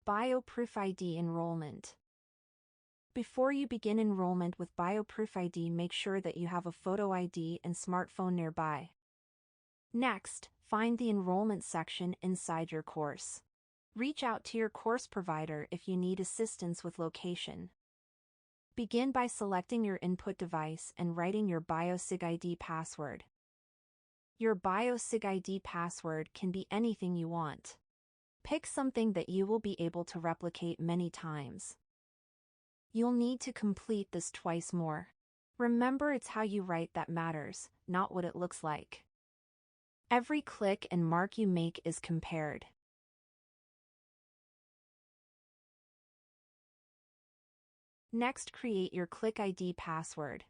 BioProof-ID enrollment. Before you begin enrollment with BioProof-ID, make sure that you have a photo ID and smartphone nearby. Next, find the enrollment section inside your course. Reach out to your course provider if you need assistance with location. Begin by selecting your input device and writing your BioProof-ID password. Your BioProof-ID password can be anything you want. Pick something that you will be able to replicate many times. You'll need to complete this twice more. Remember, it's how you write that matters, not what it looks like. Every click and mark you make is compared. Next, create your Click ID password.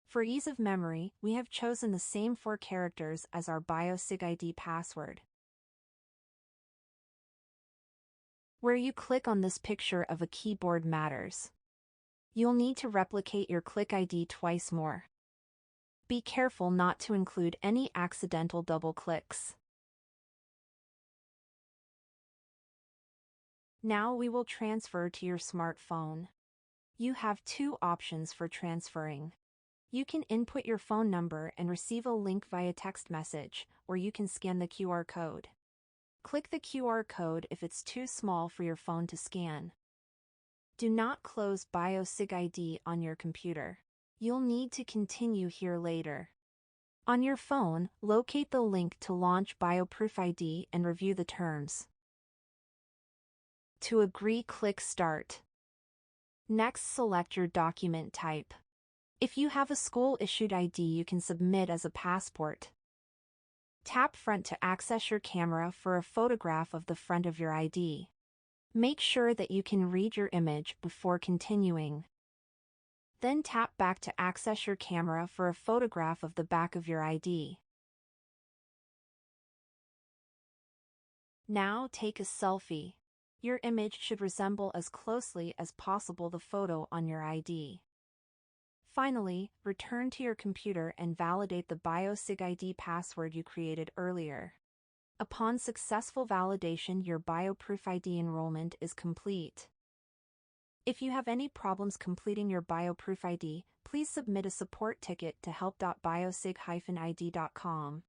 For ease of memory, we have chosen the same 4 characters as our BioProof-ID password. Where you click on this picture of a keyboard matters. You'll need to replicate your Click ID twice more. Be careful not to include any accidental double clicks. Now we will transfer to your smartphone. You have 2 options for transferring. You can input your phone number and receive a link via text message, or you can scan the QR code. Click the QR code if it's too small for your phone to scan. Do not close BioProof-ID on your computer. You'll need to continue here later. On your phone, locate the link to launch BioProof-ID and review the terms. To agree, click Start. Next, select your document type. If you have a school-issued ID, you can submit as a passport. Tap Front to access your camera for a photograph of the front of your ID. Make sure that you can read your image before continuing. Then tap Back to access your camera for a photograph of the back of your ID. Now take a selfie. Your image should resemble as closely as possible the photo on your ID. Finally, return to your computer and validate the BioProof-ID password you created earlier. Upon successful validation, your BioProof-ID enrollment is complete. If you have any problems completing your BioProof-ID, please submit a support ticket to help.biosig-id.com.